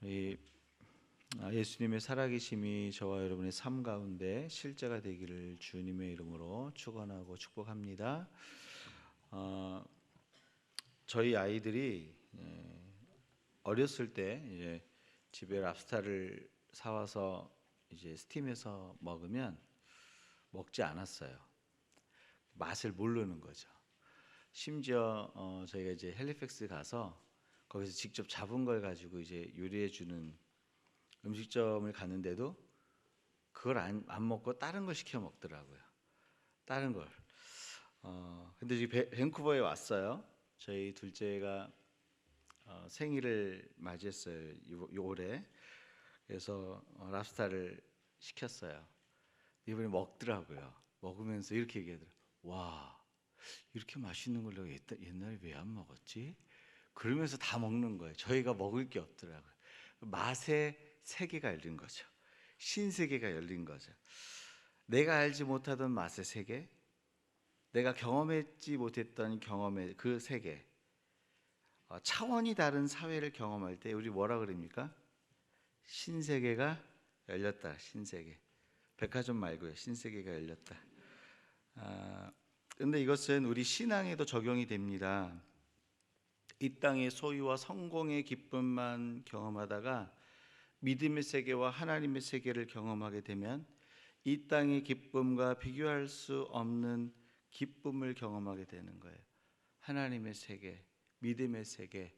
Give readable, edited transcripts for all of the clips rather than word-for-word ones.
이 예수님의 살아계심이 저와 여러분의 삶 가운데 실제가 되기를 주님의 이름으로 축원하고 축복합니다. 저희 아이들이 어렸을 때 이제 집에 랍스타를 사와서 이제 스팀해서 먹으면 먹지 않았어요. 맛을 모르는 거죠. 심지어 저희가 이제 헬리팩스 가서 거기서 직접 잡은 걸 가지고 이제 요리해 주는 음식점을 갔는데도 그걸 안 먹고 다른 걸 시켜 먹더라고요. 다른 걸. 근데 지금 밴쿠버에 왔어요. 저희 둘째가 생일을 맞이했어요. 올해. 그래서 랍스타를 시켰어요. 이번에 먹더라고요. 먹으면서 이렇게 얘기하더라고요. 와, 이렇게 맛있는 걸 내가 옛날에 왜 안 먹었지? 그러면서 다 먹는 거예요. 저희가 먹을 게 없더라고요. 맛의 세계가 열린 거죠. 신세계가 열린 거죠. 내가 알지 못하던 맛의 세계, 내가 경험했지 못했던 경험의 그 세계, 차원이 다른 사회를 경험할 때 우리 뭐라 그럽니까? 신세계가 열렸다. 신세계. 백화점 말고요. 신세계가 열렸다. 근데 이것은 우리 신앙에도 적용이 됩니다. 이 땅의 소유와 성공의 기쁨만 경험하다가 믿음의 세계와 하나님의 세계를 경험하게 되면 이 땅의 기쁨과 비교할 수 없는 기쁨을 경험하게 되는 거예요. 하나님의 세계, 믿음의 세계.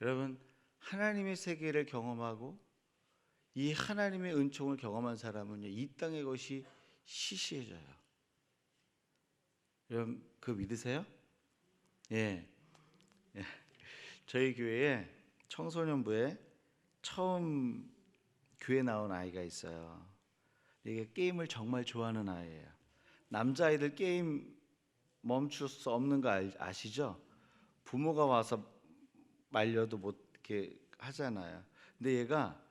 여러분, 하나님의 세계를 경험하고 이 하나님의 은총을 경험한 사람은요, 이 땅의 것이 시시해져요. 여러분, 그거 믿으세요? 예. 저희 교회에 청소년부에 처음 교회 나온 아이가 있어요. 이게 게임을 정말 좋아하는 아이예요. 남자아이들 게임 멈출 수 없는 거 아시죠? 부모가 와서 말려도 못 이렇게 하잖아요. 근데 얘가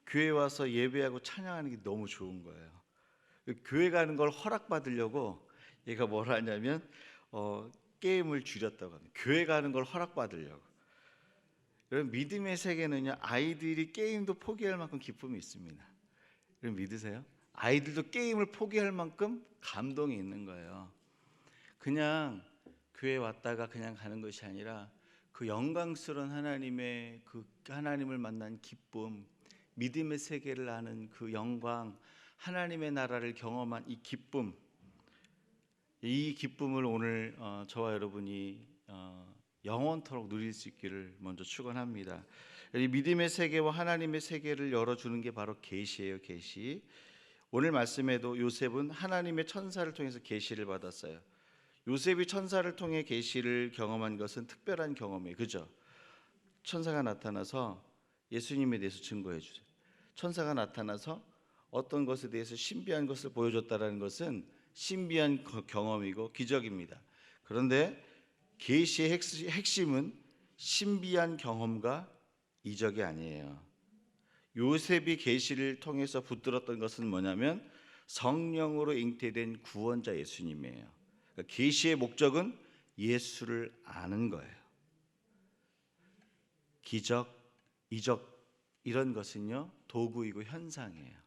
교회 와서 예배하고 찬양하는 게 너무 좋은 거예요. 교회 가는 걸 허락받으려고 얘가 뭘 하냐면 게임을 줄였다고 합니다. 교회 가는 걸 허락받으려고. 여러분, 믿음의 세계는요, 아이들이 게임도 포기할 만큼 기쁨이 있습니다. 여러분, 믿으세요? 아이들도 게임을 포기할 만큼 감동이 있는 거예요. 그냥 교회 왔다가 그냥 가는 것이 아니라 그 영광스러운 하나님의 그 하나님을 만난 기쁨, 믿음의 세계를 아는 그 영광, 하나님의 나라를 경험한 이 기쁨, 이 기쁨을 오늘 저와 여러분이 영원토록 누릴 수 있기를 먼저 축원합니다. 이 믿음의 세계와 하나님의 세계를 열어주는 게 바로 계시예요. 계시. 오늘 말씀에도 요셉은 하나님의 천사를 통해서 계시를 받았어요. 요셉이 천사를 통해 계시를 경험한 것은 특별한 경험이에요. 그죠? 천사가 나타나서 예수님에 대해서 증거해 주세요. 천사가 나타나서 어떤 것에 대해서 신비한 것을 보여줬다라는 것은 신비한 경험이고 기적입니다. 그런데 계시의 핵심은 신비한 경험과 이적이 아니에요. 요셉이 계시를 통해서 붙들었던 것은 뭐냐면 성령으로 잉태된 구원자 예수님이에요. 그러니까 계시의 목적은 예수를 아는 거예요. 기적, 이적 이런 것은요, 도구이고 현상이에요.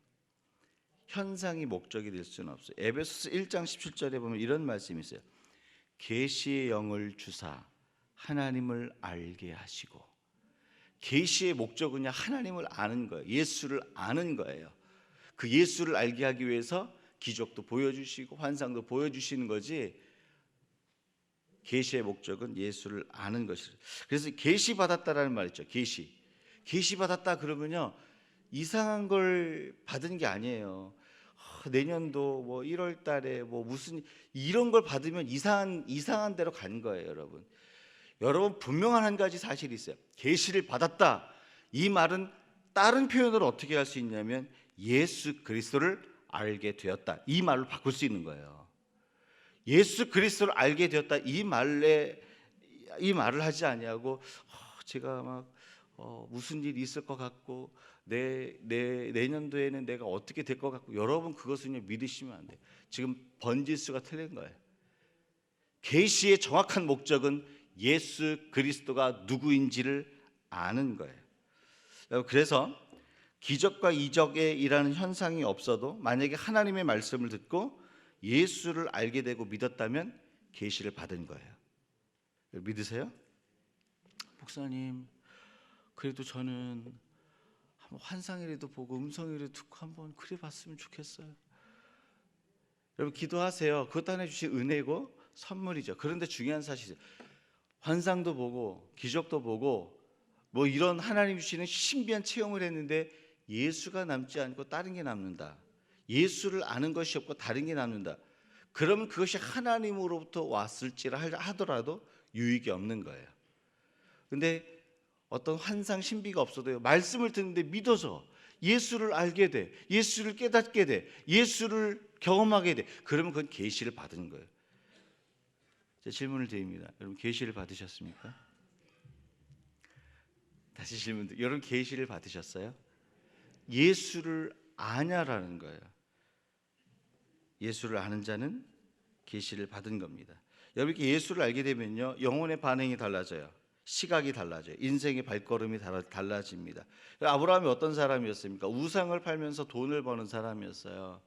현상이 목적이 될 수는 없어요. 에베소서 1장 17절에 보면 이런 말씀이 있어요. 계시의 영을 주사 하나님을 알게 하시고. 계시의 목적은요, 하나님을 아는 거예요. 예수를 아는 거예요. 그 예수를 알게 하기 위해서 기적도 보여주시고 환상도 보여주시는 거지, 계시의 목적은 예수를 아는 것이죠. 그래서 계시 받았다라는 말 있죠. 계시 받았다 그러면요, 이상한 걸 받은 게 아니에요. 내년도 뭐 1월 달에 뭐 무슨 이런 걸 받으면 이상한 데로 간 거예요, 여러분. 여러분, 분명한 한 가지 사실이 있어요. 계시를 받았다. 이 말은 다른 표현으로 어떻게 할 수 있냐면 예수 그리스도를 알게 되었다. 이 말로 바꿀 수 있는 거예요. 예수 그리스도를 알게 되었다. 이 말을 하지 아니하고 제가 막 무슨 일이 있을 것 같고 내년도에는 내가 어떻게 될 것 같고, 여러분 그것은 믿으시면 안 돼요. 지금 번지수가 틀린 거예요. 계시의 정확한 목적은 예수 그리스도가 누구인지를 아는 거예요. 그래서 기적과 이적에 일하는 현상이 없어도 만약에 하나님의 말씀을 듣고 예수를 알게 되고 믿었다면 계시를 받은 거예요. 믿으세요? 목사님, 그래도 저는 한번 환상이라도 보고 음성이라도 듣고 한번 그래 봤으면 좋겠어요. 여러분 기도하세요. 그것 하나님 주신 은혜고 선물이죠. 그런데 중요한 사실이죠. 환상도 보고 기적도 보고 뭐 이런 하나님 주시는 신비한 체험을 했는데 예수가 남지 않고 다른 게 남는다. 예수를 아는 것이 없고 다른 게 남는다. 그러면 그것이 하나님으로부터 왔을지라 하더라도 유익이 없는 거예요. 근데 어떤 환상 신비가 없어도요, 말씀을 듣는데 믿어서 예수를 알게 돼, 예수를 깨닫게 돼, 예수를 경험하게 돼. 그러면 그건 계시를 받은 거예요. 제 질문을 드립니다. 여러분 계시를 받으셨습니까? 다시 질문 드립니다. 여러분 계시를 받으셨어요? 예수를 아냐라는 거예요. 예수를 아는 자는 계시를 받은 겁니다. 여러분 예수를 알게 되면요, 영혼의 반응이 달라져요. 시각이 달라져요. 인생의 발걸음이 달라집니다. 아브라함이 어떤 사람이었습니까? 우상을 팔면서 돈을 버는 사람이었어요.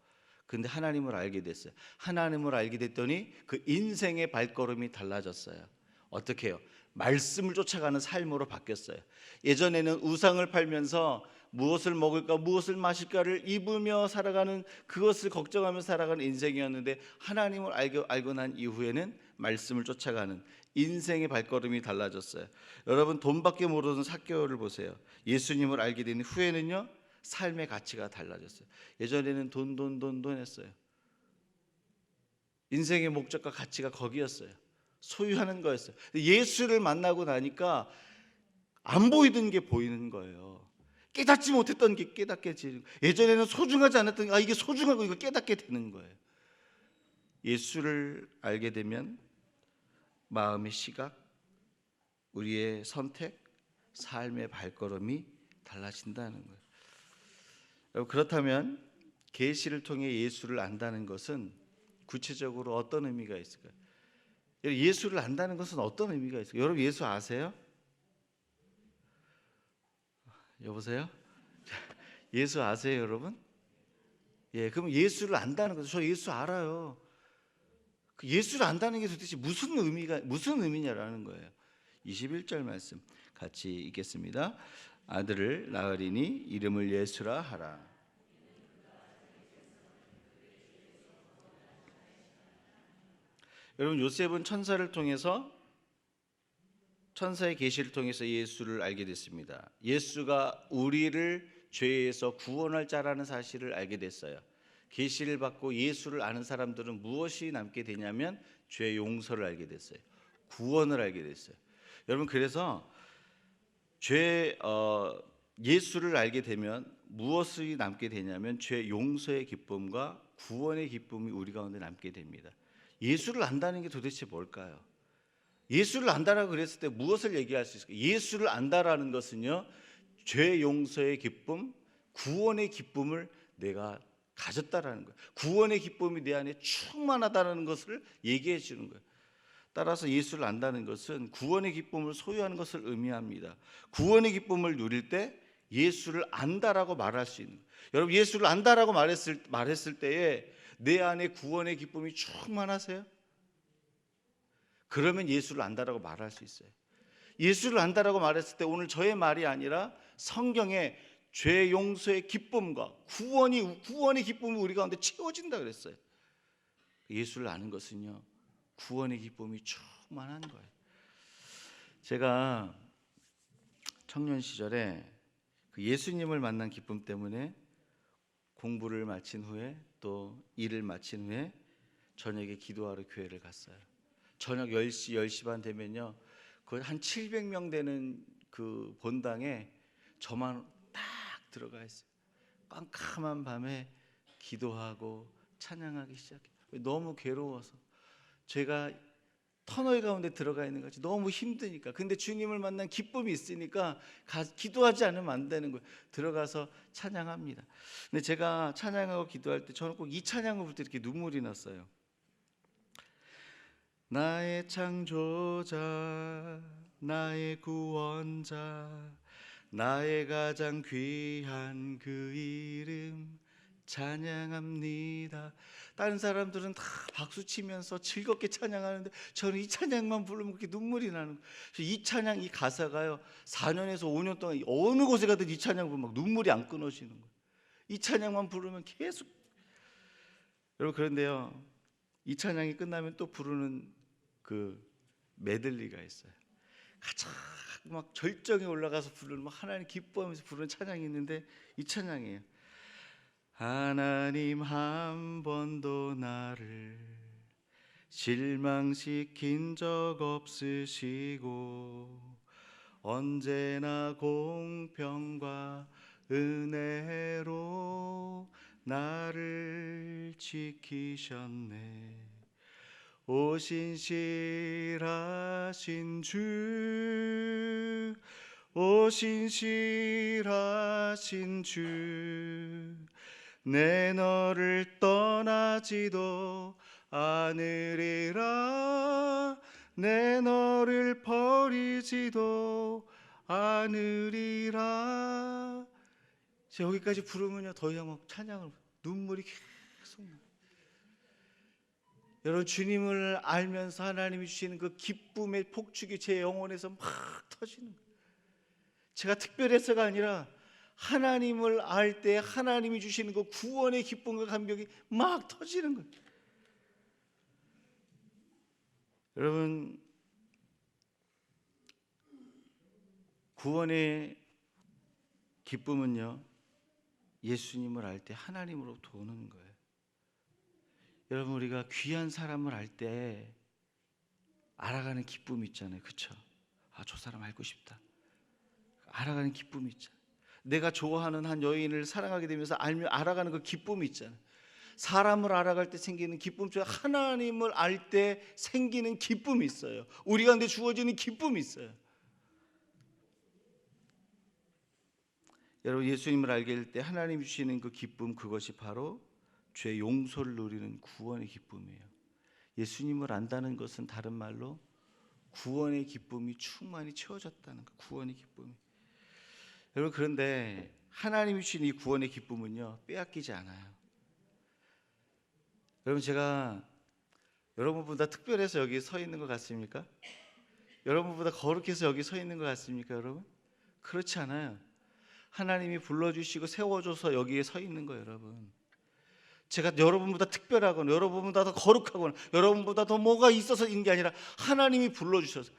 근데 하나님을 알게 됐어요. 하나님을 알게 됐더니 그 인생의 발걸음이 달라졌어요. 어떻게 해요? 말씀을 쫓아가는 삶으로 바뀌었어요. 예전에는 우상을 팔면서 무엇을 먹을까 무엇을 마실까를 입으며 살아가는, 그것을 걱정하며 살아가는 인생이었는데 하나님을 알고 난 이후에는 말씀을 쫓아가는 인생의 발걸음이 달라졌어요. 여러분 돈밖에 모르는 삭개오를 보세요. 예수님을 알게 된 후에는요, 삶의 가치가 달라졌어요. 예전에는 돈 했어요. 인생의 목적과 가치가 거기였어요. 소유하는 거였어요. 예수를 만나고 나니까 안 보이던 게 보이는 거예요. 깨닫지 못했던 게 깨닫게 되는 거예요. 예전에는 소중하지 않았던 게 이게 소중하고 이거 깨닫게 되는 거예요. 예수를 알게 되면 마음의 시각, 우리의 선택, 삶의 발걸음이 달라진다는 거예요. 여러분 그렇다면 계시를 통해 예수를 안다는 것은 구체적으로 어떤 의미가 있을까요? 예수를 안다는 것은 어떤 의미가 있을까요? 여러분 예수 아세요? 여보세요? 예수 아세요, 여러분? 예, 그럼 예수를 안다는 거죠. 저 예수 알아요. 그 예수를 안다는 게 도대체 무슨 의미냐라는 거예요. 21절 말씀 같이 읽겠습니다. 아들을 낳으리니 이름을 예수라 하라. 여러분 요셉은 천사의 계시를 통해서 예수를 알게 됐습니다. 예수가 우리를 죄에서 구원할 자라는 사실을 알게 됐어요. 계시를 받고 예수를 아는 사람들은 무엇이 남게 되냐면 죄 용서를 알게 됐어요. 구원을 알게 됐어요. 여러분 그래서 예수를 알게 되면 무엇이 남게 되냐면 죄 용서의 기쁨과 구원의 기쁨이 우리 가운데 남게 됩니다. 예수를 안다는 게 도대체 뭘까요? 예수를 안다라고 그랬을 때 무엇을 얘기할 수 있을까요? 예수를 안다라는 것은요, 죄 용서의 기쁨, 구원의 기쁨을 내가 가졌다라는 거예요. 구원의 기쁨이 내 안에 충만하다는 것을 얘기해 주는 거예요. 따라서 예수를 안다는 것은 구원의 기쁨을 소유하는 것을 의미합니다. 구원의 기쁨을 누릴 때 예수를 안다라고 말할 수 있는 거예요. 여러분 예수를 안다라고 말했을 때에 내 안에 구원의 기쁨이 충만하세요? 그러면 예수를 안다라고 말할 수 있어요. 예수를 안다라고 말했을 때 오늘 저의 말이 아니라 성경에 죄 용서의 기쁨과 구원의 기쁨이 우리 가운데 채워진다 그랬어요. 예수를 아는 것은요, 구원의 기쁨이 충만한 거예요. 제가 청년 시절에 그 예수님을 만난 기쁨 때문에 공부를 마친 후에 또 일을 마친 후에 저녁에 기도하러 교회를 갔어요. 저녁 10시, 10시 반 되면요, 그 한 700명 되는 그 본당에 저만 딱 들어가 있어요. 깜깜한 밤에 기도하고 찬양하기 시작해요. 너무 괴로워서 제가 터널 가운데 들어가 있는 거지, 너무 힘드니까. 근데 주님을 만난 기쁨이 있으니까 기도하지 않으면 안 되는 거예요. 들어가서 찬양합니다. 근데 제가 찬양하고 기도할 때 저는 꼭 이 찬양을 부를 때 이렇게 눈물이 났어요. 나의 창조자, 나의 구원자, 나의 가장 귀한 그 이름 찬양합니다. 다른 사람들은 다 박수 치면서 즐겁게 찬양하는데 저는 이 찬양만 부르면 그렇게 눈물이 나는 거예요. 이 찬양, 이 가사가요 4년에서 5년 동안 어느 곳에 가든 이 찬양 부르면 막 눈물이 안 끊어지는 거예요. 이 찬양만 부르면 계속. 여러분, 그런데요 이 찬양이 끝나면 또 부르는 그 메들리가 있어요. 가장 막 절정에 올라가서 부르는, 막 하나님 기뻐하면서 부르는 찬양이 있는데 이 찬양이에요. 하나님 한 번도 나를 실망시킨 적 없으시고 언제나 공평과 은혜로 나를 지키셨네. 오 신실하신 주, 오 신실하신 주, 내 너를 떠나지도 않으리라, 내 너를 버리지도 않으리라. 여기까지 부르면요 더 이상 막 찬양을, 눈물이 계속 나요. 여러분, 주님을 알면서 하나님이 주시는 그 기쁨의 폭죽이 제 영혼에서 막 터지는 거예요. 제가 특별해서가 아니라 하나님을 알 때 하나님이 주시는 그 구원의 기쁨과 감격이 막 터지는 거예요. 여러분, 구원의 기쁨은요 예수님을 알 때 하나님으로부터 오는 거예요. 여러분, 우리가 귀한 사람을 알 때 알아가는 기쁨이 있잖아요. 그렇죠? 아, 저 사람 알고 싶다. 알아가는 기쁨이 있잖아요. 내가 좋아하는 한 여인을 사랑하게 되면서 알아가는 그 기쁨이 있잖아요. 사람을 알아갈 때 생기는 기쁨 중에 하나님을 알 때 생기는 기쁨이 있어요. 우리 가운데 주어지는 기쁨이 있어요. 여러분, 예수님을 알게 될 때 하나님이 주시는 그 기쁨, 그것이 바로 죄 용서를 누리는 구원의 기쁨이에요. 예수님을 안다는 것은 다른 말로 구원의 기쁨이 충만히 채워졌다는 거, 구원의 기쁨이. 여러분, 그런데 하나님이 주신 이 구원의 기쁨은요 빼앗기지 않아요. 여러분, 제가 여러분보다 특별해서 여기 서 있는 것 같습니까? 여러분보다 거룩해서 여기 서 있는 것 같습니까, 여러분? 그렇지 않아요. 하나님이 불러주시고 세워줘서 여기에 서 있는 거예요, 여러분. 제가 여러분보다 특별하거나 여러분보다 더 거룩하거나 여러분보다 더 뭐가 있어서 있는 게 아니라 하나님이 불러주셔서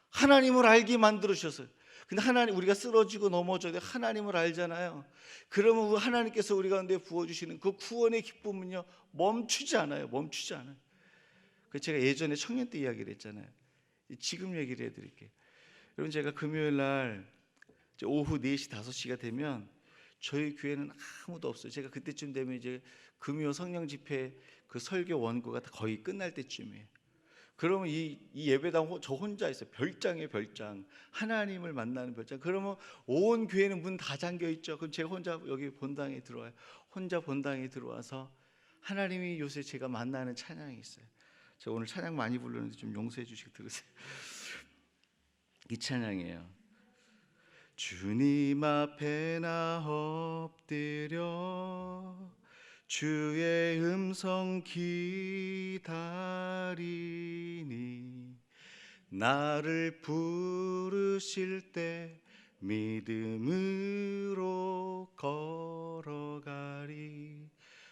하나님을 알게 만들어주셔서. 근데 하나님, 우리가 쓰러지고 넘어져도 하나님을 알잖아요. 그러면 하나님께서 우리 가운데 부어주시는 그 구원의 기쁨은요 멈추지 않아요. 멈추지 않아요. 그 제가 예전에 청년 때 이야기를 했잖아요. 지금 얘기를 해드릴게요. 여러분, 제가 금요일 날 오후 4시 5시가 되면 저희 교회는 아무도 없어요. 제가 그때쯤 되면 이제 금요 성령 집회 그 설교 원고가 다 거의 끝날 때쯤이에요. 그러면 이 예배당 저 혼자 있어요. 별장이에요, 별장. 하나님을 만나는 별장. 그러면 온 교회는 문 다 잠겨 있죠. 그럼 제가 혼자 여기 본당에 들어와요. 혼자 본당에 들어와서 하나님이 요새 제가 만나는 찬양이 있어요. 제가 오늘 찬양 많이 부르는데 좀 용서해 주시고 들으세요. 이 찬양이에요. 주님 앞에 나 엎드려 주의 음성 기다리니 나를 부르실 때 믿음으로 걸어가리.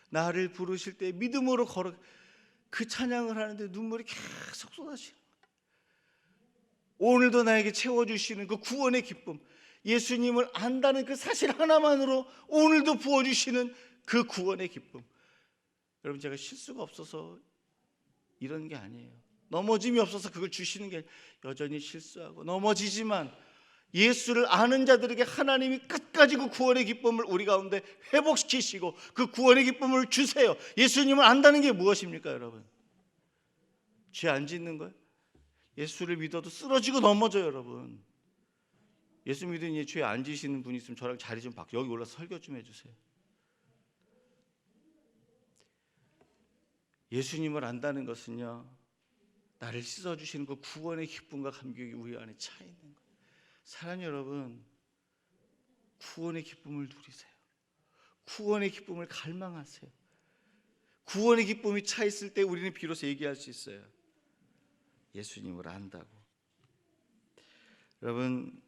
나를 부르실 때 믿음으로 그 찬양을 하는데 눈물이 계속 쏟아지는 거예요. 오늘도 나에게 채워주시는 그 구원의 기쁨, 예수님을 안다는 그 사실 하나만으로 오늘도 부어주시는 그 구원의 기쁨. 여러분, 제가 실수가 없어서 이런 게 아니에요. 넘어짐이 없어서 그걸 주시는 게, 여전히 실수하고 넘어지지만 예수를 아는 자들에게 하나님이 끝까지 그 구원의 기쁨을 우리 가운데 회복시키시고 그 구원의 기쁨을 주세요. 예수님을 안다는 게 무엇입니까, 여러분? 죄 안 짓는 거예요? 예수를 믿어도 쓰러지고 넘어져요, 여러분. 예수 믿으니 죄 안 지시는 분이 있으면 저랑 자리 좀 바꿔, 여기 올라서 설교 좀 해주세요. 예수님을 안다는 것은요, 나를 씻어주시는 그 구원의 기쁨과 감격이 우리 안에 차 있는 거예요. 사랑하는 여러분, 구원의 기쁨을 누리세요. 구원의 기쁨을 갈망하세요. 구원의 기쁨이 차 있을 때 우리는 비로소 얘기할 수 있어요. 예수님을 안다고. 여러분,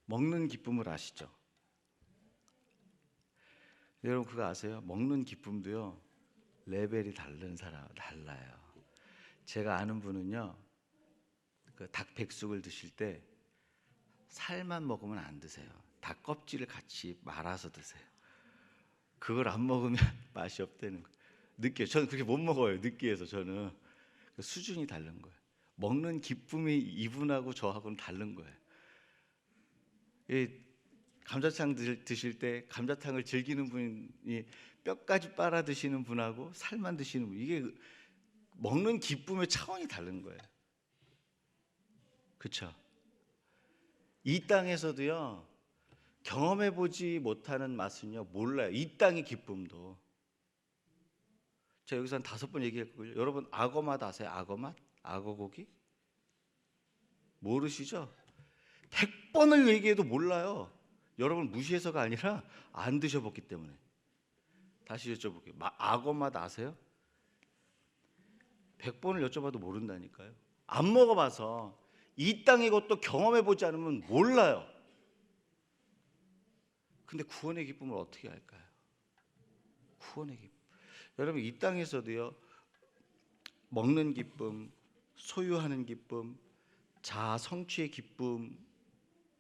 먹는 기쁨을 아시죠? 여러분 그거 아세요? 먹는 기쁨도요 레벨이 다른 사람 달라요. 제가 아는 분은요 그 닭 백숙을 드실 때 살만 먹으면 안 드세요. 닭 껍질을 같이 말아서 드세요. 그걸 안 먹으면 맛이 없다는 거예요. 느껴요. 저는 그렇게 못 먹어요. 느끼해서 저는. 수준이 다른 거예요. 먹는 기쁨이 이분하고 저하고는 다른 거예요. 이 감자탕 드실 때 감자탕을 즐기는 분이 뼈까지 빨아 드시는 분하고 살만 드시는 분, 이게 먹는 기쁨의 차원이 다른 거예요. 그렇죠? 이 땅에서도요 경험해 보지 못하는 맛은요 몰라요. 이 땅의 기쁨도. 제가 여기서 한 5번 얘기했고요. 여러분 악어맛 아세요? 악어맛? 악어고기? 모르시죠? 100번을 얘기해도 몰라요. 여러분 무시해서가 아니라 안 드셔봤기 때문에. 다시 여쭤볼게요. 악어맛 아세요? 100번을 여쭤봐도 모른다니까요. 안 먹어봐서 이 땅의 것도 경험해보지 않으면 몰라요. 근데 구원의 기쁨을 어떻게 할까요? 구원의 기쁨. 여러분 이 땅에서도요 먹는 기쁨, 소유하는 기쁨, 자아 성취의 기쁨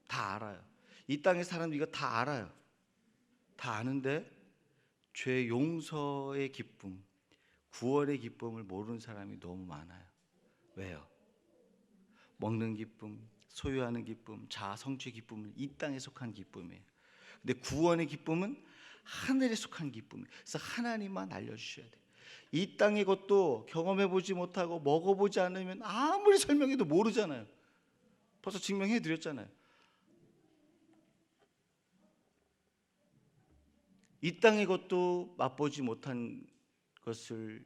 다 알아요. 이 땅의 사람들 이거 다 알아요. 다 아는데 죄 용서의 기쁨, 구원의 기쁨을 모르는 사람이 너무 많아요. 왜요? 먹는 기쁨, 소유하는 기쁨, 자아 성취의 기쁨은 이 땅에 속한 기쁨이에요. 근데 구원의 기쁨은 하늘에 속한 기쁨이에요. 그래서 하나님만 알려주셔야 돼요. 이 땅의 것도 경험해보지 못하고 먹어보지 않으면 아무리 설명해도 모르잖아요. 벌써 증명해드렸잖아요. 이 땅의 것도 맛보지 못한 것을,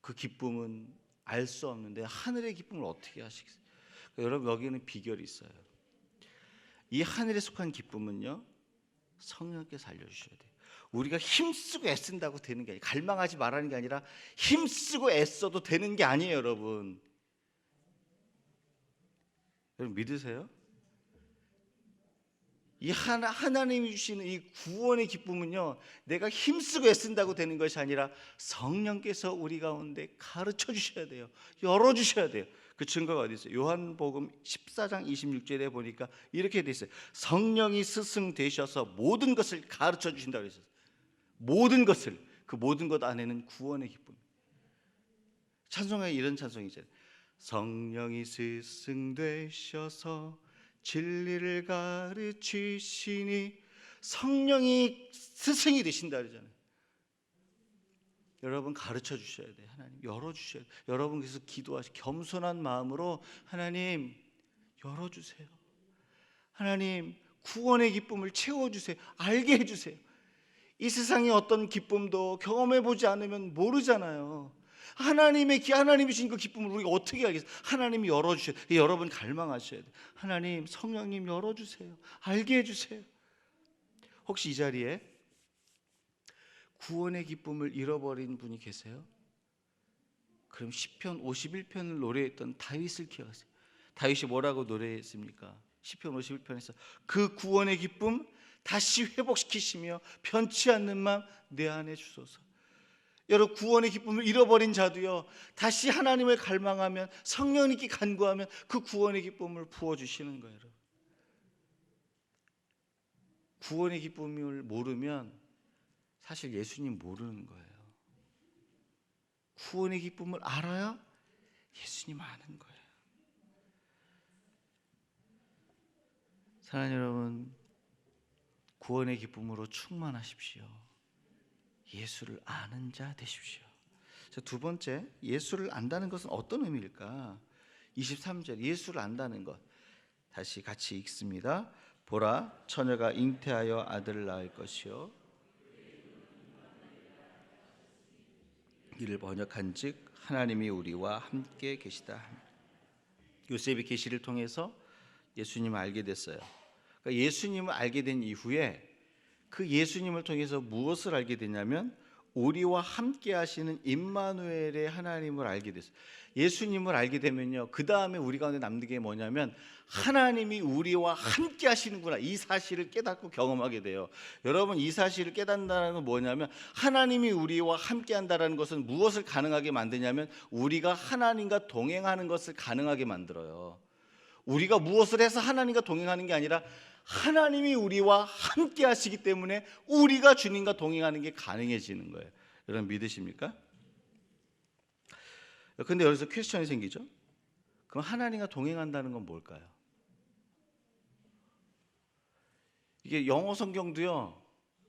그 기쁨은 알 수 없는데 하늘의 기쁨을 어떻게 하시겠어요? 여러분 여기는 비결이 있어요. 이 하늘에 속한 기쁨은요 성령께서 알려주셔야 돼요. 우리가 힘쓰고 애쓴다고 되는 게 아니에요. 갈망하지 말라는 게 아니라 힘쓰고 애써도 되는 게 아니에요. 여러분 믿으세요? 이 하나님이 주시는 이 구원의 기쁨은요 내가 힘쓰고 애쓴다고 되는 것이 아니라 성령께서 우리 가운데 가르쳐 주셔야 돼요. 열어주셔야 돼요. 그 증거가 어디 있어요? 요한복음 14장 26절에 보니까 이렇게 돼 있어요. 성령이 스승 되셔서 모든 것을 가르쳐 주신다고 했어요. 모든 것을. 그 모든 것 안에는 구원의 기쁨. 찬송에 이런 찬송이잖아요. 성령이 스승 되셔서 진리를 가르치시니. 성령이 스승이 되신다 그러잖아요. 여러분 가르쳐 주셔야 돼요. 하나님 열어주셔야 돼요. 여러분 그래서 기도하시 겸손한 마음으로 하나님 열어주세요. 하나님 구원의 기쁨을 채워주세요. 알게 해주세요. 이 세상의 어떤 기쁨도 경험해보지 않으면 모르잖아요. 하나님이 주신 그 기쁨을 우리가 어떻게 알겠어요? 하나님이 열어주셔야 돼요. 여러분 갈망하셔야 돼요. 하나님 성령님 열어주세요. 알게 해주세요. 혹시 이 자리에 구원의 기쁨을 잃어버린 분이 계세요? 그럼 시편 51편을 노래했던 다윗을 기억하세요. 다윗이 뭐라고 노래했습니까? 시편 51편에서 그 구원의 기쁨 다시 회복시키시며 변치 않는 마음 내 안에 주소서. 여러분 구원의 기쁨을 잃어버린 자도요 다시 하나님을 갈망하면 성령님께 간구하면 그 구원의 기쁨을 부어주시는 거예요. 여러분. 구원의 기쁨을 모르면 사실 예수님 모르는 거예요. 구원의 기쁨을 알아야 예수님 아는 거예요. 사랑하는 여러분, 구원의 기쁨으로 충만하십시오. 예수를 아는 자 되십시오. 두 번째, 예수를 안다는 것은 어떤 의미일까? 23절, 예수를 안다는 것. 다시 같이 읽습니다. 보라, 처녀가 잉태하여 아들을 낳을 것이요 이를 번역한즉 하나님이 우리와 함께 계시다. 요셉의 계시를 통해서 예수님을 알게 됐어요. 그러니까 예수님을 알게 된 이후에 그 예수님을 통해서 무엇을 알게 됐냐면 우리와 함께 하시는 임마누엘의 하나님을 알게 됐어요. 예수님을 알게 되면요, 그 다음에 우리 가운데 남는 게 뭐냐면 하나님이 우리와 함께 하시는구나, 이 사실을 깨닫고 경험하게 돼요. 여러분, 이 사실을 깨닫는다는 건 뭐냐면 하나님이 우리와 함께 한다는 것은 무엇을 가능하게 만드냐면 우리가 하나님과 동행하는 것을 가능하게 만들어요. 우리가 무엇을 해서 하나님과 동행하는 게 아니라 하나님이 우리와 함께 하시기 때문에 우리가 주님과 동행하는 게 가능해지는 거예요. 여러분 믿으십니까? 근데 여기서 퀘스천이 생기죠. 그럼 하나님과 동행한다는 건 뭘까요? 이게 영어 성경도요,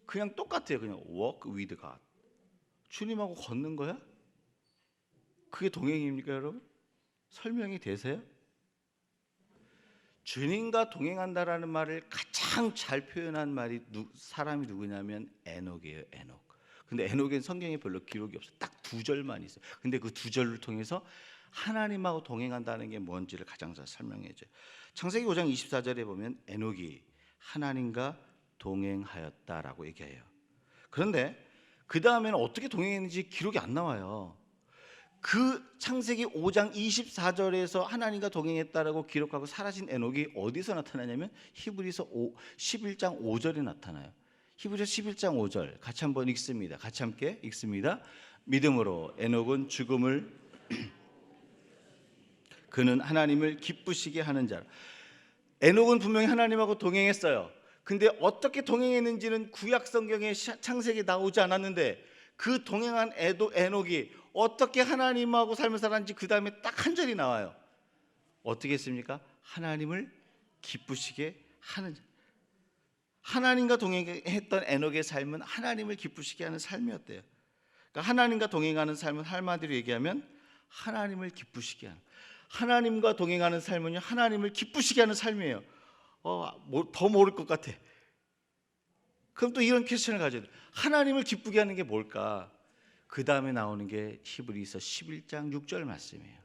그냥 똑같아요. 그냥 walk with God. 주님하고 걷는 거야? 그게 동행입니까, 여러분? 설명이 되세요? 주님과 동행한다라는 말을 가장 잘 표현한 사람이 누구냐면 에녹이에요. 에녹. 근데 에녹은 성경에 별로 기록이 없어요. 딱 2절만 있어요. 근데 그 2절을 통해서 하나님하고 동행한다는 게 뭔지를 가장 잘 설명해 줘요. 창세기 5장 24절에 보면 에녹이 하나님과 동행하였다라고 얘기해요. 그런데 그 다음에는 어떻게 동행했는지 기록이 안 나와요. 그 창세기 5장 24절에서 하나님과 동행했다라고 기록하고 사라진 에녹이 어디서 나타나냐면 히브리서 11장 5절에 나타나요. 히브리서 11장 5절 같이 한번 읽습니다. 같이 함께 읽습니다. 믿음으로 에녹은 죽음을 그는 하나님을 기쁘시게 하는 자라. 에녹은 분명히 하나님하고 동행했어요. 근데 어떻게 동행했는지는 구약 성경의 창세기에 나오지 않았는데 그 동행한 에녹이 어떻게 하나님하고 삶을 살았는지 그 다음에 딱 한 절이 나와요. 어떻게 했습니까? 하나님을 기쁘시게 하는 자. 하나님과 동행했던 에녹의 삶은 하나님을 기쁘시게 하는 삶이었대요. 그러니까 하나님과 동행하는 삶은 한마디로 얘기하면 하나님을 기쁘시게 하는, 하나님과 동행하는 삶은요, 하나님을 기쁘시게 하는 삶이에요. 더 모를 것 같아. 그럼 또 이런 퀘스천을 가져야 돼. 하나님을 기쁘게 하는 게 뭘까? 그 다음에 나오는 게 히브리서 11장 6절 말씀이에요.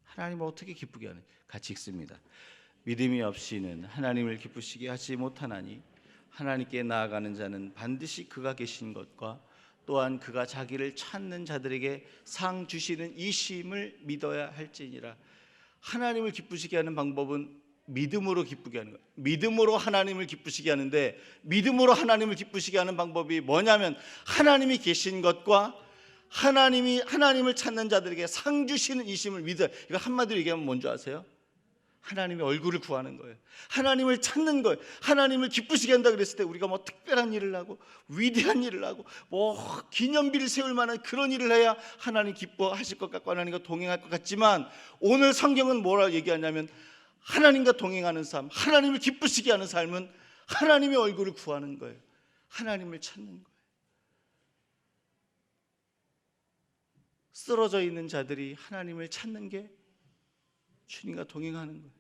하나님을 어떻게 기쁘게 하는지 같이 읽습니다. 믿음이 없이는 하나님을 기쁘시게 하지 못하나니 하나님께 나아가는 자는 반드시 그가 계신 것과 또한 그가 자기를 찾는 자들에게 상 주시는 이심을 믿어야 할지니라. 하나님을 기쁘시게 하는 방법은 믿음으로 기쁘게 하는 거예요. 믿음으로 하나님을 기쁘시게 하는데, 믿음으로 하나님을 기쁘시게 하는 방법이 뭐냐면 하나님이 계신 것과 하나님을 찾는 자들에게 상 주시는 이심을 믿어요. 이거 한마디로 얘기하면 뭔지 아세요? 하나님의 얼굴을 구하는 거예요. 하나님을 찾는 거예요. 하나님을 기쁘시게 한다 그랬을 때 우리가 뭐 특별한 일을 하고 위대한 일을 하고 뭐 기념비를 세울 만한 그런 일을 해야 하나님 기뻐하실 것 같고 하나님과 동행할 것 같지만, 오늘 성경은 뭐라 얘기하냐면 하나님과 동행하는 삶, 하나님을 기쁘시게 하는 삶은 하나님의 얼굴을 구하는 거예요. 하나님을 찾는 거예요. 쓰러져 있는 자들이 하나님을 찾는 게 주님과 동행하는 거예요.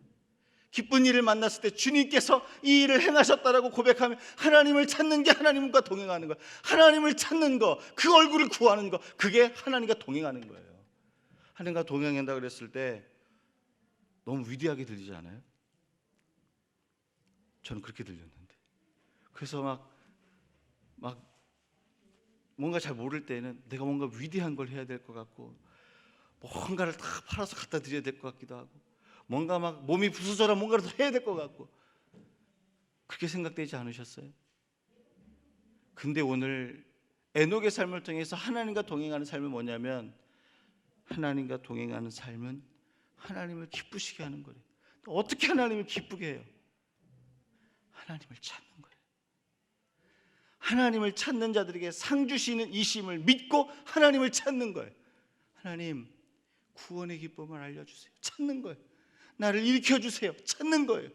기쁜 일을 만났을 때 주님께서 이 일을 행하셨다라고 고백하면 하나님을 찾는 게 하나님과 동행하는 거예요. 하나님을 찾는 거, 그 얼굴을 구하는 거, 그게 하나님과 동행하는 거예요. 하나님과 동행한다 그랬을 때 너무 위대하게 들리지 않아요? 저는 그렇게 들렸는데, 그래서 막 뭔가 잘 모를 때는 내가 뭔가 위대한 걸 해야 될 것 같고 뭔가를 다 팔아서 갖다 드려야 될 것 같기도 하고 뭔가 막 몸이 부서져라 뭔가를 더 해야 될 것 같고, 그렇게 생각되지 않으셨어요? 근데 오늘 에녹의 삶을 통해서 하나님과 동행하는 삶은 뭐냐면, 하나님과 동행하는 삶은 하나님을 기쁘시게 하는 거예요. 어떻게 하나님을 기쁘게 해요? 하나님을 찾는 거예요. 하나님을 찾는 자들에게 상 주시는 이심을 믿고 하나님을 찾는 거예요. 하나님, 구원의 기쁨을 알려주세요. 찾는 거예요. 나를 일으켜주세요. 찾는 거예요.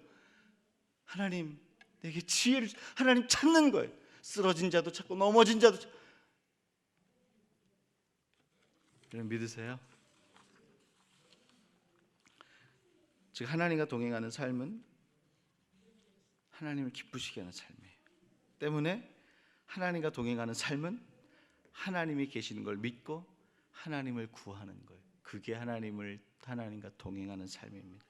하나님, 내게 지혜를 주세요. 하나님 찾는 거예요. 쓰러진 자도 찾고 넘어진 자도 찾고. 여러분 믿으세요? 즉 하나님과 동행하는 삶은 하나님을 기쁘시게 하는 삶이에요. 때문에 하나님과 동행하는 삶은 하나님이 계시는 걸 믿고 하나님을 구하는 거예요. 그게 하나님과 동행하는 삶입니다.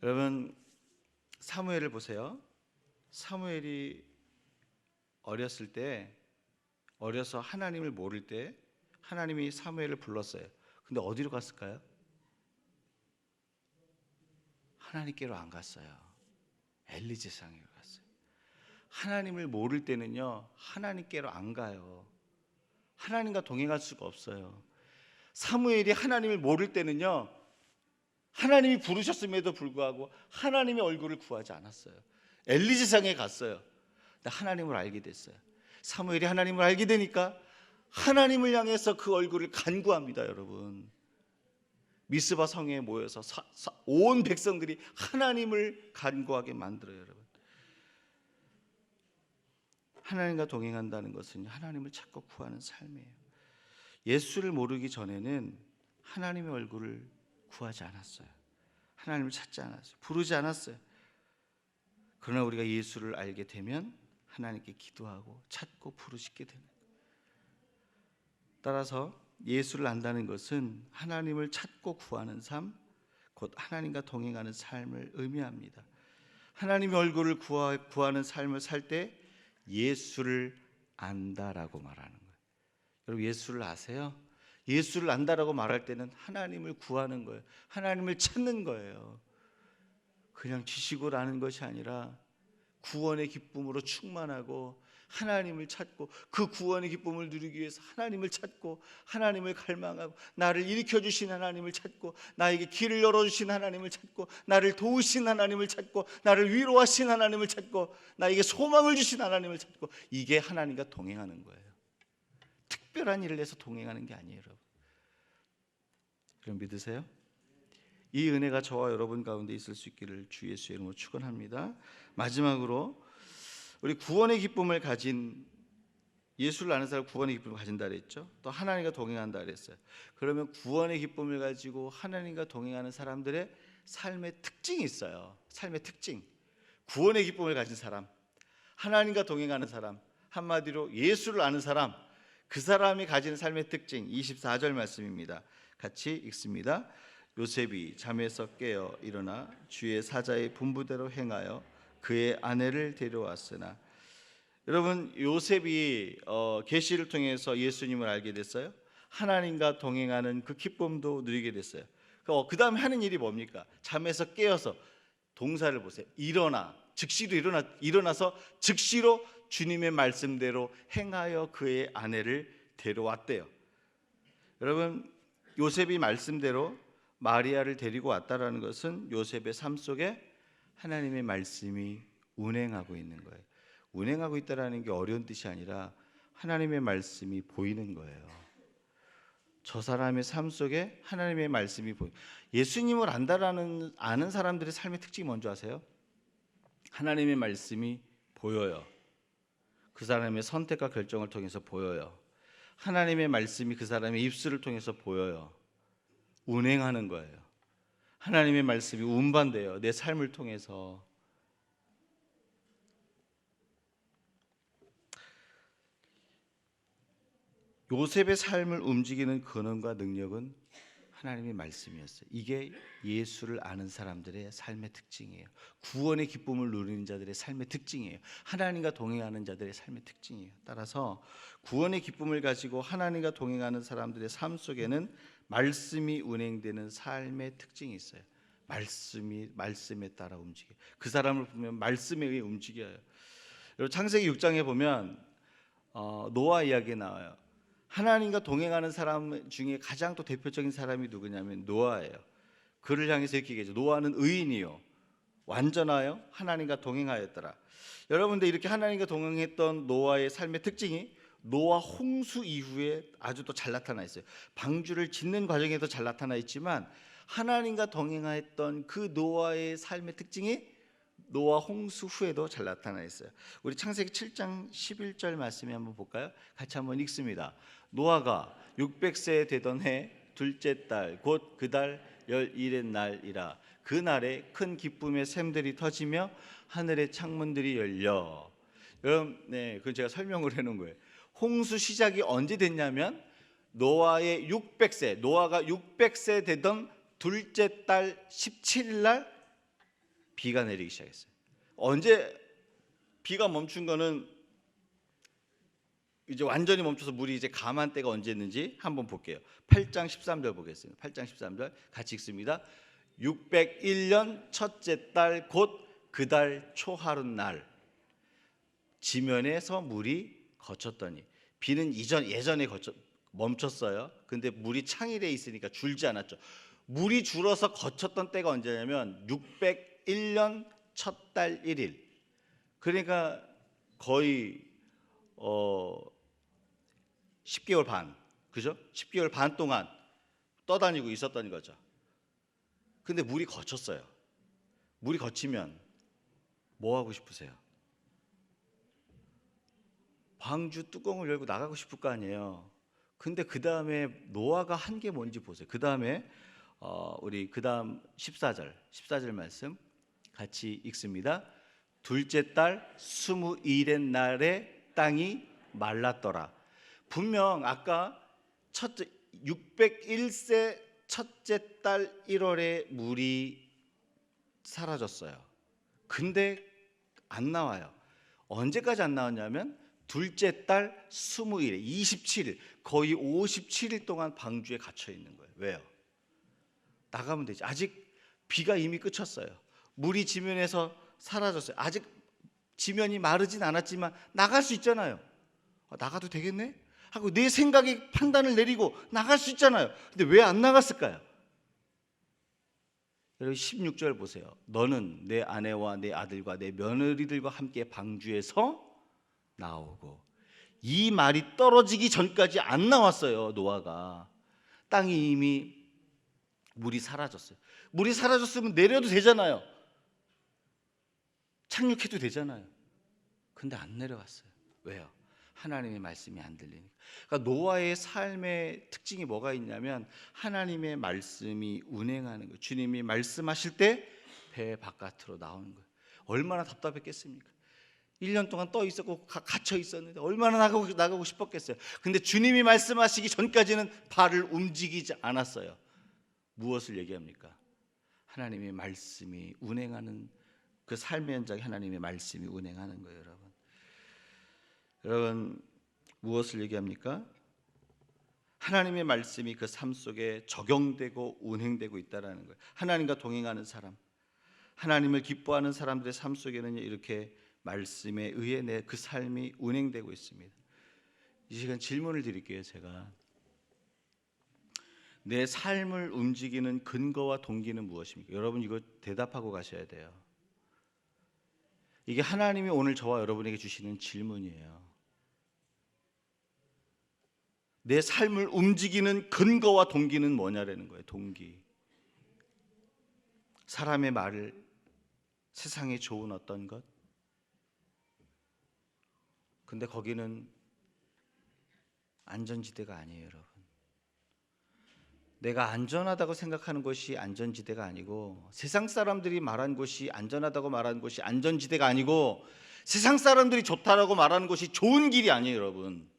여러분 사무엘을 보세요. 사무엘이 어렸을 때, 어려서 하나님을 모를 때 하나님이 사무엘을 불렀어요. 근데 어디로 갔을까요? 하나님께로 안 갔어요. 엘리 제사장에로 갔어요. 하나님을 모를 때는요, 하나님께로 안 가요. 하나님과 동행할 수가 없어요. 사무엘이 하나님을 모를 때는요, 하나님이 부르셨음에도 불구하고 하나님의 얼굴을 구하지 않았어요. 엘리 제사장에 갔어요. 근데 하나님을 알게 됐어요. 사무엘이 하나님을 알게 되니까 하나님을 향해서 그 얼굴을 간구합니다. 여러분, 미스바 성에 모여서 온 백성들이 하나님을 간구하게 만들어요. 여러분, 하나님과 동행한다는 것은 하나님을 찾고 구하는 삶이에요. 예수를 모르기 전에는 하나님의 얼굴을 구하지 않았어요. 하나님을 찾지 않았어요. 부르지 않았어요. 그러나 우리가 예수를 알게 되면 하나님께 기도하고 찾고 부르시게 되는 거예요. 따라서 예수를 안다는 것은 하나님을 찾고 구하는 삶, 곧 하나님과 동행하는 삶을 의미합니다. 하나님의 얼굴을 구하는 삶을 살 때 예수를 안다라고 말하는 거예요. 여러분, 예수를 아세요? 예수를 안다라고 말할 때는 하나님을 구하는 거예요. 하나님을 찾는 거예요. 그냥 지식으로 아는 것이 아니라 구원의 기쁨으로 충만하고 하나님을 찾고 그 구원의 기쁨을 누리기 위해서 하나님을 찾고 하나님을 갈망하고 나를 일으켜주신 하나님을 찾고 나에게 길을 열어주신 하나님을 찾고 나를 도우신 하나님을 찾고 나를 위로하신 하나님을 찾고 나에게 소망을 주신 하나님을 찾고, 이게 하나님과 동행하는 거예요. 특별한 일을 해서 동행하는 게 아니에요. 여러분, 그럼 믿으세요? 이 은혜가 저와 여러분 가운데 있을 수 있기를 주 예수의 이름으로 축원합니다. 마지막으로 우리 구원의 기쁨을 가진, 예수를 아는 사람 구원의 기쁨을 가진다 그랬죠. 또 하나님과 동행한다 그랬어요. 그러면 구원의 기쁨을 가지고 하나님과 동행하는 사람들의 삶의 특징이 있어요. 삶의 특징. 구원의 기쁨을 가진 사람, 하나님과 동행하는 사람, 한마디로 예수를 아는 사람, 그 사람이 가진 삶의 특징, 24절 말씀입니다. 같이 읽습니다. 요셉이 잠에서 깨어 일어나 주의 사자의 분부대로 행하여 그의 아내를 데려왔으나, 여러분, 요셉이 계시를 통해서 예수님을 알게 됐어요. 하나님과 동행하는 그 기쁨도 누리게 됐어요. 그 다음에 하는 일이 뭡니까? 잠에서 깨어서, 동사를 보세요. 일어나, 즉시로 일어나서 즉시로 주님의 말씀대로 행하여 그의 아내를 데려왔대요. 여러분, 요셉이 말씀대로 마리아를 데리고 왔다라는 것은 요셉의 삶 속에 하나님의 말씀이 운행하고 있는 거예요. 운행하고 있다라는 게 어려운 뜻이 아니라 하나님의 말씀이 보이는 거예요. 저 사람의 삶 속에 하나님의 말씀이 보여요. 예수님을 아는 사람들의 삶의 특징이 뭔지 아세요? 하나님의 말씀이 보여요. 그 사람의 선택과 결정을 통해서 보여요. 하나님의 말씀이 그 사람의 입술을 통해서 보여요. 운행하는 거예요. 하나님의 말씀이 운반돼요. 내 삶을 통해서. 요셉의 삶을 움직이는 근원과 능력은 하나님의 말씀이었어요. 이게 예수를 아는 사람들의 삶의 특징이에요. 구원의 기쁨을 누리는 자들의 삶의 특징이에요. 하나님과 동행하는 자들의 삶의 특징이에요. 따라서 구원의 기쁨을 가지고 하나님과 동행하는 사람들의 삶 속에는 말씀이 운행되는 삶의 특징이 있어요. 말씀에 따라 움직여요. 그 사람을 보면 말씀에 의해 움직여요. 여러분, 창세기 6장에 보면 노아 이야기 나와요. 하나님과 동행하는 사람 중에 가장 또 대표적인 사람이 누구냐면 노아예요. 그를 향해서 이렇게 얘기하죠. 노아는 의인이요 완전하여 하나님과 동행하였더라. 여러분들, 이렇게 하나님과 동행했던 노아의 삶의 특징이 노아 홍수 이후에 아주 또 잘 나타나 있어요. 방주를 짓는 과정에도 잘 나타나 있지만 하나님과 동행했던 그 노아의 삶의 특징이 노아 홍수 후에도 잘 나타나 있어요. 우리 창세기 7장 11절 말씀에 한번 볼까요? 같이 한번 읽습니다. 노아가 600세 되던 해 둘째 달 곧 그 달 11의 날이라. 그 날에 큰 기쁨의 샘들이 터지며 하늘의 창문들이 열려. 여러분, 그건 제가 설명을 해놓은 거예요. 홍수 시작이 언제 됐냐면 노아가 600세 되던 둘째 달 17일 날 비가 내리기 시작했어요. 언제 비가 멈춘 거는 이제 완전히 멈춰서 물이 이제 감한 때가 언제였는지 한번 볼게요. 8장 13절 보겠습니다. 8장 13절 같이 읽습니다. 601년 첫째 달 곧 그 달 초하룻날 지면에서 물이 거쳤더니, 비는 예전에 멈췄어요. 근데 물이 창일에 있으니까 줄지 않았죠. 물이 줄어서 거쳤던 때가 언제냐면 601년 첫 달 1일. 그러니까 거의 10개월 반, 그죠? 10개월 반 동안 떠다니고 있었던 거죠. 근데 물이 거쳤어요. 물이 거치면 뭐 하고 싶으세요? 방주 뚜껑을 열고 나가고 싶을 거 아니에요. 근데 그 다음에 노아가 한 게 뭔지 보세요. 그 다음에 우리 그 다음 14절 말씀 같이 읽습니다. 둘째 달 20일의 날에 땅이 말랐더라. 분명 아까 601세 첫째 달 1월에 물이 사라졌어요. 근데 안 나와요. 언제까지 안 나왔냐면 둘째 달 20일에 27일, 거의 57일 동안 방주에 갇혀 있는 거예요. 왜요? 나가면 되지. 아직 비가 이미 그쳤어요. 물이 지면에서 사라졌어요. 아직 지면이 마르진 않았지만 나갈 수 있잖아요. 나가도 되겠네? 하고 내 생각에 판단을 내리고 나갈 수 있잖아요. 근데 왜 안 나갔을까요? 여러분 16절 보세요. 너는 내 아내와 내 아들과 내 며느리들과 함께 방주에서 나오고. 이 말이 떨어지기 전까지 안 나왔어요. 노아가. 땅이 이미 물이 사라졌어요. 물이 사라졌으면 내려도 되잖아요. 착륙해도 되잖아요. 근데 안 내려갔어요. 왜요? 하나님의 말씀이 안 들리니까. 그러니까 노아의 삶의 특징이 뭐가 있냐면 하나님의 말씀이 운행하는 거예요. 주님이 말씀하실 때 배 바깥으로 나오는 거예요. 얼마나 답답했겠습니까? 1년 동안 떠 있었고 갇혀 있었는데 얼마나 나가고 싶었겠어요. 근데 주님이 말씀하시기 전까지는 발을 움직이지 않았어요. 무엇을 얘기합니까? 하나님의 말씀이 운행하는, 그 삶의 현장에 하나님의 말씀이 운행하는 거예요. 여러분 무엇을 얘기합니까? 하나님의 말씀이 그 삶 속에 적용되고 운행되고 있다는 거예요. 하나님과 동행하는 사람, 하나님을 기뻐하는 사람들의 삶 속에는 이렇게 말씀에 의해 그 삶이 운행되고 있습니다. 이 시간 질문을 드릴게요. 제가 내 삶을 움직이는 근거와 동기는 무엇입니까? 여러분 이거 대답하고 가셔야 돼요. 이게 하나님이 오늘 저와 여러분에게 주시는 질문이에요. 내 삶을 움직이는 근거와 동기는 뭐냐라는 거예요. 동기. 사람의 말을, 세상에 좋은 어떤 것. 근데 거기는 안전지대가 아니에요, 여러분. 내가 안전하다고 생각하는 곳이 안전지대가 아니고, 세상 사람들이 말한 곳이 안전하다고 말하는 곳이 안전지대가 아니고, 세상 사람들이 좋다라고 말하는 곳이 좋은 길이 아니에요, 여러분.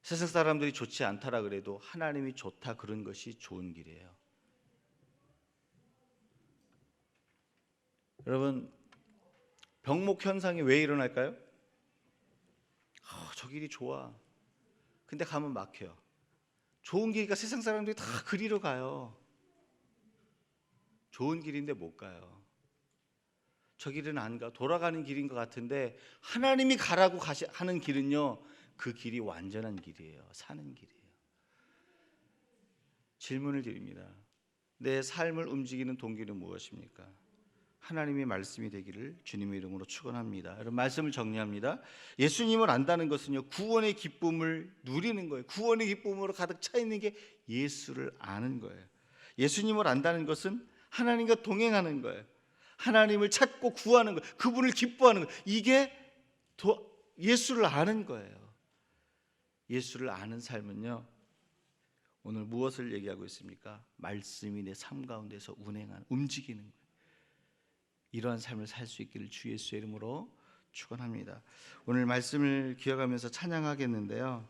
세상 사람들이 좋지 않다라 그래도 하나님이 좋다 그런 것이 좋은 길이에요. 여러분 병목 현상이 왜 일어날까요? 저 길이 좋아. 근데 가면 막혀요. 좋은 길이니까 세상 사람들이 다 그리로 가요. 좋은 길인데 못 가요. 저 길은 안 가. 돌아가는 길인 것 같은데 하나님이 가라고 하는 길은요, 그 길이 완전한 길이에요. 사는 길이에요. 질문을 드립니다. 내 삶을 움직이는 동기는 무엇입니까? 하나님의 말씀이 되기를 주님의 이름으로 축원합니다. 여러분 말씀을 정리합니다. 예수님을 안다는 것은요, 구원의 기쁨을 누리는 거예요. 구원의 기쁨으로 가득 차 있는 게 예수를 아는 거예요. 예수님을 안다는 것은 하나님과 동행하는 거예요. 하나님을 찾고 구하는 거예요. 그분을 기뻐하는 거예요. 이게 예수를 아는 거예요. 예수를 아는 삶은요, 오늘 무엇을 얘기하고 있습니까? 말씀이 내 삶 가운데서 움직이는 거예요. 이러한 삶을 살 수 있기를 주 예수의 이름으로 축원합니다. 오늘 말씀을 기억하면서 찬양하겠는데요,